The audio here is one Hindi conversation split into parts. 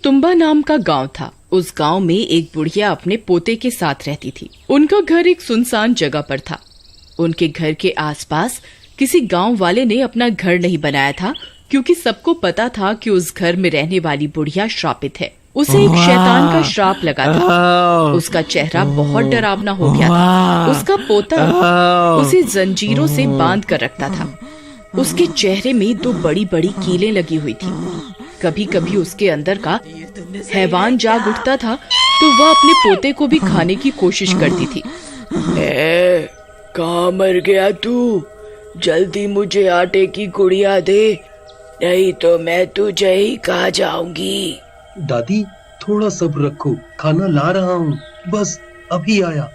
तुम्बा नाम का गांव था। उस गांव में एक बुढ़िया अपने पोते के साथ रहती थी। उनका घर एक सुनसान जगह पर था। उनके घर के आसपास किसी गांव वाले ने अपना घर नहीं बनाया था, क्योंकि सबको पता था कि उस घर में रहने वाली बुढ़िया श्रापित है। उसे एक शैतान का श्राप लगा था। उसका चेहरा बहुत डरावना हो गया था। उसका पोता उसे जंजीरों से बांध कर रखता था। उसके चेहरे में 2 बड़ी-बड़ी कीलें लगी हुई थी। कभी कभी उसके अंदर का हैवान जाग उठता था तो वह अपने पोते को भी खाने की कोशिश करती थी। कहाँ मर गया तू? जल्दी मुझे आटे की गुड़िया दे, नहीं तो मैं तुझे ही खा जाऊंगी। दादी थोड़ा सब्र रखो, खाना ला रहा हूँ, बस अभी आया।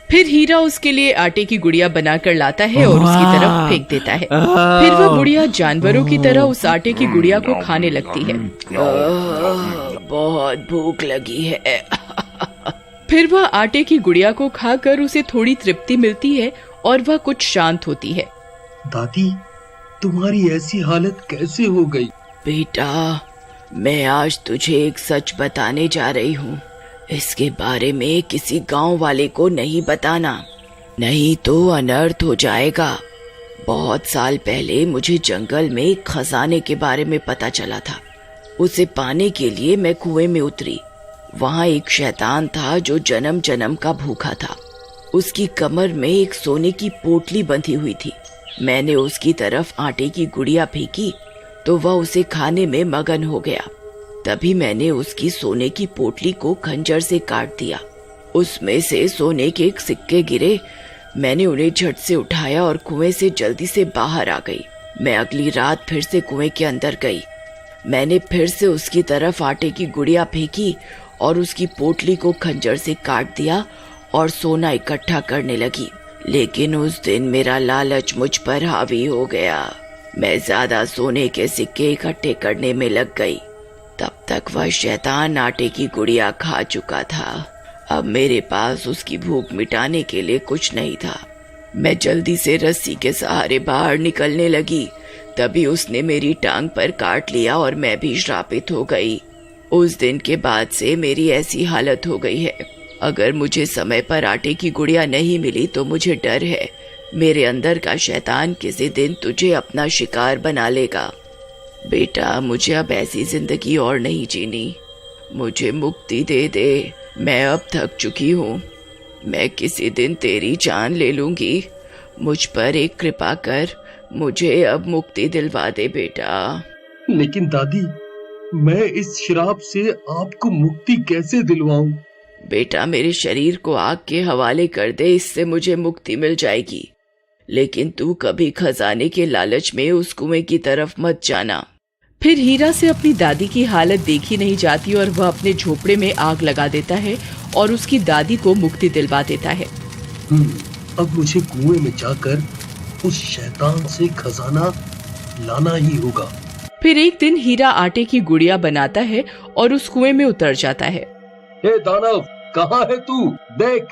फिर हीरा उसके लिए आटे की गुड़िया बनाकर लाता है और उसकी तरफ फेंक देता है। फिर वह बुढ़िया जानवरों की तरह उस आटे की गुड़िया को खाने लगती है। बहुत भूख लगी है। फिर वह आटे की गुड़िया को खाकर उसे थोड़ी तृप्ति मिलती है और वह कुछ शांत होती है। दादी तुम्हारी ऐसी हालत कैसे हो गई? बेटा, मैं आज तुझे एक सच बताने जा रही हूँ। इसके बारे में किसी गांव वाले को नहीं बताना, नहीं तो अनर्थ हो जाएगा। बहुत साल पहले मुझे जंगल में एक खजाने के बारे में पता चला था। उसे पाने के लिए मैं कुएं में उतरी। वहाँ एक शैतान था जो जन्म जन्म का भूखा था। उसकी कमर में एक सोने की पोटली बंधी हुई थी। मैंने उसकी तरफ आटे की गुड़िया फेंकी तो वह उसे खाने में मगन हो गया। तभी मैंने उसकी सोने की पोटली को खंजर से काट दिया। उसमें से सोने के सिक्के गिरे। मैंने उन्हें झट से उठाया और कुएं से जल्दी से बाहर आ गई। मैं अगली रात फिर से कुएं के अंदर गई। मैंने फिर से उसकी तरफ आटे की गुड़िया फेंकी और उसकी पोटली को खंजर से काट दिया और सोना इकट्ठा करने लगी। लेकिन उस दिन मेरा लालच मुझ पर हावी हो गया। मैं ज्यादा सोने के सिक्के इकट्ठे करने में लग गई। तब तक वह शैतान आटे की गुड़िया खा चुका था। अब मेरे पास उसकी भूख मिटाने के लिए कुछ नहीं था। मैं जल्दी से रस्सी के सहारे बाहर निकलने लगी। तभी उसने मेरी टांग पर काट लिया और मैं भी श्रापित हो गई। उस दिन के बाद से मेरी ऐसी हालत हो गई है। अगर मुझे समय पर आटे की गुड़िया नहीं मिली तो मुझे डर है मेरे अंदर का शैतान किसी दिन तुझे अपना शिकार बना लेगा। बेटा, मुझे अब ऐसी जिंदगी और नहीं जीनी। मुझे मुक्ति दे दे। मैं अब थक चुकी हूँ। मैं किसी दिन तेरी जान ले लूंगी। मुझ पर एक कृपा कर, मुझे अब मुक्ति दिलवा दे बेटा। लेकिन दादी, मैं इस श्राप से आपको मुक्ति कैसे दिलवाऊं? बेटा, मेरे शरीर को आग के हवाले कर दे, इससे मुझे मुक्ति मिल जाएगी। लेकिन तू कभी खजाने के लालच में उस कुएं की तरफ मत जाना। फिर हीरा से अपनी दादी की हालत देखी नहीं जाती और वह अपने झोपड़े में आग लगा देता है और उसकी दादी को मुक्ति दिलवा देता है। अब मुझे कुएं में जाकर उस शैतान से खजाना लाना ही होगा। फिर एक दिन हीरा आटे की गुड़िया बनाता है और उस कुएं में उतर जाता है। हे दानव, कहाँ है तू? देख,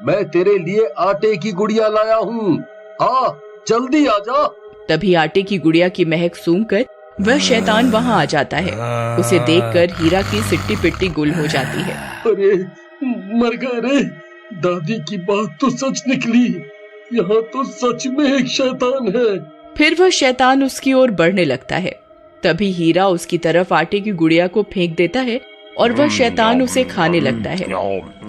मैं तेरे लिए आटे की गुड़िया लाया हूँ। हाँ, जल्दी आ जा। तभी आटे की गुड़िया की महक सूंघकर वह शैतान वहाँ आ जाता है। उसे देखकर हीरा की सिट्टी पिट्टी गुल हो जाती है। अरे मर गए रे। दादी की बात तो सच निकली। यहाँ तो सच में एक शैतान है। फिर वह शैतान उसकी ओर बढ़ने लगता है। तभी हीरा उसकी तरफ आटे की गुड़िया को फेंक देता है और वह शैतान उसे खाने लगता है।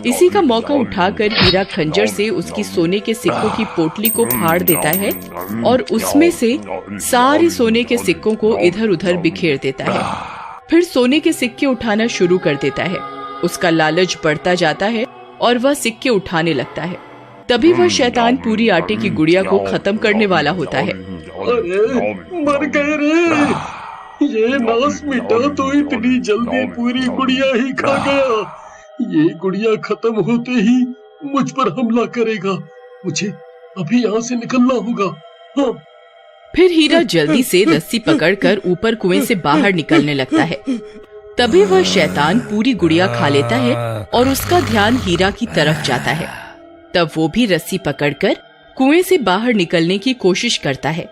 इसी का मौका उठाकर हीरा खंजर से उसकी सोने के सिक्कों की पोटली को फाड़ देता है और उसमें से सारे सोने के सिक्कों को इधर उधर बिखेर देता है। फिर सोने के सिक्के उठाना शुरू कर देता है। उसका लालच बढ़ता जाता है और वह सिक्के उठाने लगता है। तभी वह शैतान पूरी आटे की गुड़िया को खत्म करने वाला होता है। अरे मर गए रे। ये नास मिटा तो इतनी जल्दी पूरी गुड़िया ही खा गया। ये गुड़िया खत्म होते ही मुझ पर हमला करेगा। मुझे अभी यहाँ से निकलना होगा। हाँ। फिर हीरा जल्दी से रस्सी पकड़कर ऊपर कुएं से बाहर निकलने लगता है। तभी वह शैतान पूरी गुड़िया खा लेता है और उसका ध्यान हीरा की तरफ जाता है। तब वो भी रस्सी पकड़कर कुएं से बाहर निकलने की कोशिश करता है।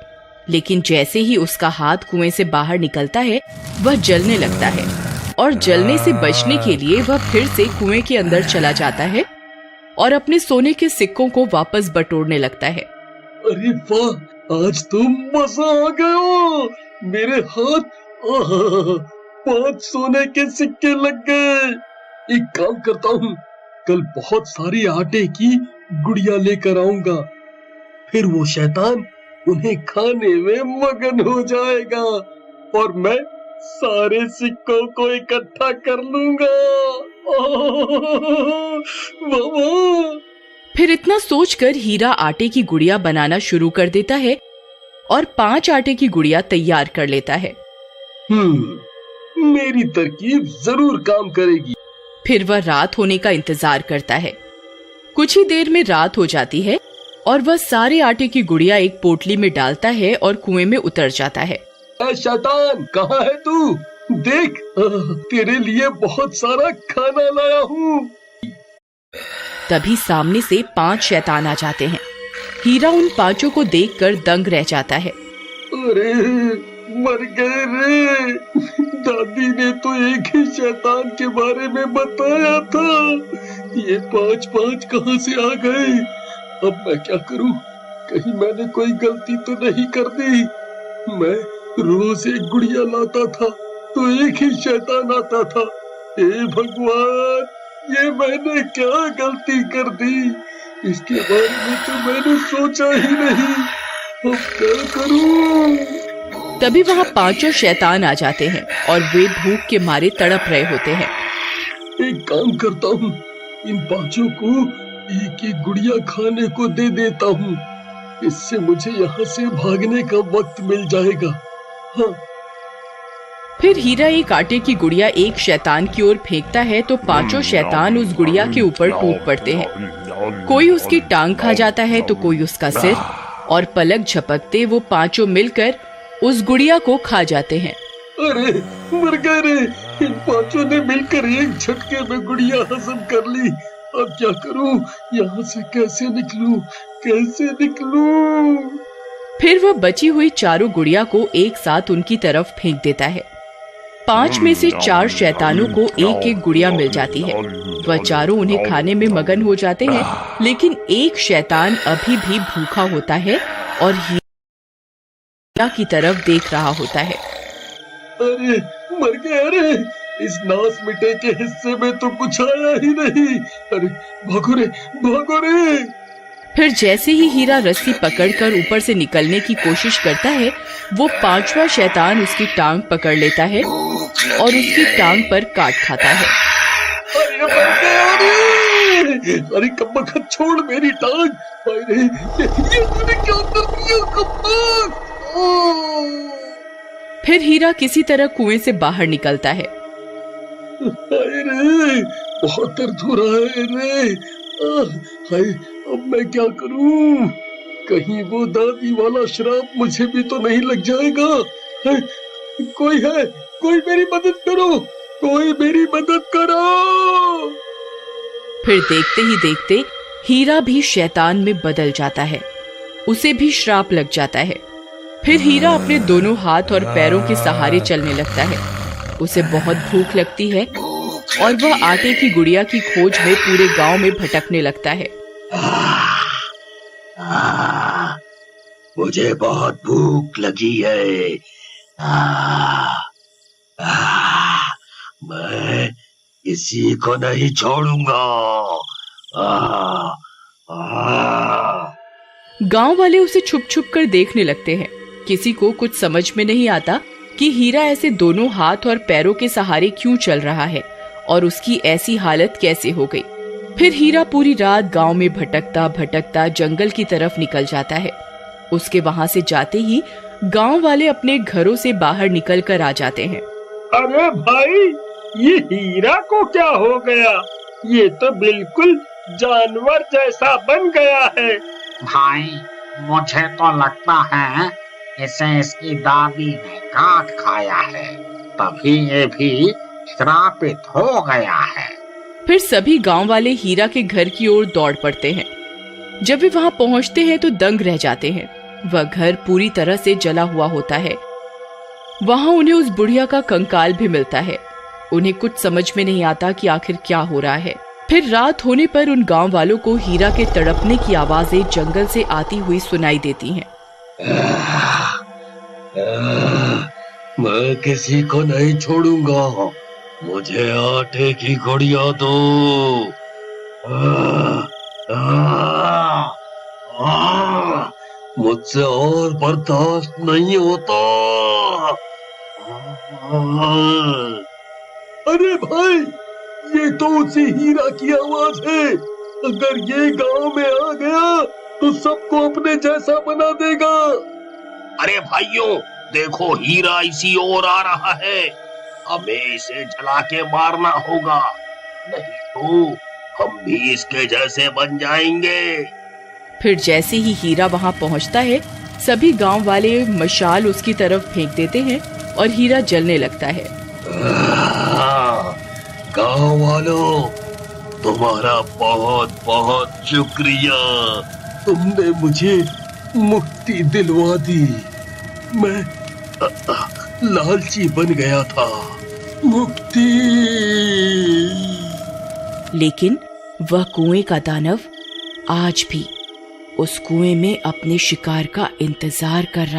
लेकिन जैसे ही उसका हाथ कुएं से बाहर निकलता है वह जलने लगता है और जलने से बचने के लिए वह फिर से कुएं के अंदर चला जाता है और अपने सोने के सिक्कों को वापस बटोरने लगता है। अरे वाह, आज तो मजा आ गया। मेरे हाथ 5 सोने के सिक्के लग गए। एक काम करता हूँ, कल बहुत सारी आटे की गुड़िया लेकर आऊंगा, फिर वो शैतान उन्हें खाने में मगन हो जाएगा और मैं सारे सिक्कों को इकट्ठा कर लूंगा। फिर इतना सोचकर हीरा आटे की गुड़िया बनाना शुरू कर देता है और 5 आटे की गुड़िया तैयार कर लेता है। मेरी तरकीब जरूर काम करेगी। फिर वह रात होने का इंतजार करता है। कुछ ही देर में रात हो जाती है और वह सारे आटे की गुड़िया एक पोटली में डालता है और कुएं में उतर जाता है। शैतान, कहाँ है तू? देख, तेरे लिए बहुत सारा खाना लाया हूँ। तभी सामने से 5 शैतान आ जाते हैं। हीरा उन 5 को देखकर दंग रह जाता है। अरे मर गए रे, दादी ने तो एक ही शैतान के बारे में बताया था। ये 5 कहाँ से आ गए? अब मैं क्या करूं? कहीं मैंने कोई गलती तो नहीं कर दी? मैं रोज एक गुड़िया लाता था तो एक ही शैतान आता था। हे भगवान, ये मैंने क्या गलती कर दी? इसके बारे में तो मैंने सोचा ही नहीं। अब क्या करूं? तभी वहाँ 5 शैतान आ जाते हैं और वे भूख के मारे तड़प रहे होते हैं। एक काम करता हूँ, इन 5 को एक एक गुड़िया खाने को दे देता हूँ। इससे मुझे यहाँ से भागने का वक्त मिल जाएगा। हाँ। फिर हीरा एक आटे की गुड़िया एक शैतान की ओर फेंकता है तो 5 शैतान उस गुड़िया के ऊपर टूट पड़ते हैं। कोई उसकी टांग खा जाता है तो कोई उसका सिर, और पलक झपकते वो 5 मिलकर उस गुड़िया को खा जाते हैं। अरे मर गए रे, इन 5 ने मिलकर एक झटके में गुड़िया हजम कर ली। अब क्या करूं? यहाँ से कैसे निकलूं? फिर वह बची हुई 4 गुड़िया को एक साथ उनकी तरफ फेंक देता है। 5 में से 4 शैतानों को एक एक गुड़िया मिल जाती है। वह 4 उन्हें खाने में मगन हो जाते हैं, लेकिन एक शैतान अभी भी भूखा होता है और हीरा की तरफ देख रहा होता है। अरे मर गया रे, इस नास मिटे के हिस्से में तो कुछ आया ही नहीं। अरे भागो रे। फिर जैसे ही हीरा रस्सी पकड़कर ऊपर से निकलने की कोशिश करता है, वो 5वां शैतान उसकी टांग पकड़ लेता है और उसकी टांग पर काट खाता है। अरे कब्बा, छोड़ मेरी टांग। अरे ये तूने क्या कर दिया कब्बा? फिर हीरा किसी तरह कुएं से बाहर निकलता है। अरे बहुत दर्द हो रहा है रे। हाय, अब मैं क्या करूं? कहीं वो दादी वाला श्राप मुझे भी तो नहीं लग जाएगा? कोई है? कोई मेरी मदद करो। फिर देखते ही देखते हीरा भी शैतान में बदल जाता है। उसे भी श्राप लग जाता है। फिर हीरा अपने दोनों हाथ और पैरों के सहारे चलने लगता है। उसे बहुत भूख लगती है और वह आटे की गुड़िया की खोज में पूरे गांव में भटकने लगता है। मुझे बहुत भूख लगी है। मैं किसी को नहीं छोड़ूंगा। गांव वाले उसे छुप छुप कर देखने लगते हैं। किसी को कुछ समझ में नहीं आता कि हीरा ऐसे दोनों हाथ और पैरों के सहारे क्यों चल रहा है और उसकी ऐसी हालत कैसे हो गई। फिर हीरा पूरी रात गांव में भटकता भटकता जंगल की तरफ निकल जाता है। उसके वहां से जाते ही गांव वाले अपने घरों से बाहर निकल कर आ जाते हैं। अरे भाई, ये हीरा को क्या हो गया? ये तो बिल्कुल जानवर जैसा बन गया है। भाई, मुझे तो लगता है इसे इसकी दादी ने काट खाया है, तभी ये भी श्रापित हो गया है। फिर सभी गांव वाले हीरा के घर की ओर दौड़ पड़ते हैं। जब वे वहां पहुंचते हैं तो दंग रह जाते हैं। वह घर पूरी तरह से जला हुआ होता है। वहां उन्हें उस बुढ़िया का कंकाल भी मिलता है। उन्हें कुछ समझ में नहीं आता कि आखिर क्या हो रहा है। फिर रात होने पर उन गांव वालों को हीरा के तड़पने की आवाजें जंगल से आती हुई सुनाई देती हैं। मैं किसी को नहीं छोड़ूंगा, मुझे आटे की गुड़िया दो। मुझसे और बर्दाश्त नहीं होता। अरे भाई, ये तो उसी हीरा की आवाज है। अगर ये गांव में आ गया तो सबको अपने जैसा बना देगा। अरे भाइयों, देखो हीरा इसी ओर आ रहा है। हमें इसे जला के मारना होगा, नहीं तो हम भी इसके जैसे बन जाएंगे। फिर जैसे ही हीरा वहां पहुंचता है, सभी गांव वाले मशाल उसकी तरफ फेंक देते हैं और हीरा जलने लगता है। गांव वालों, तुम्हारा बहुत बहुत शुक्रिया। तुमने मुझे मुक्ति दिलवा दी। मैं लालची बन गया था। मुक्ति। लेकिन वह कुएं का दानव आज भी उस कुएं में अपने शिकार का इंतजार कर रहा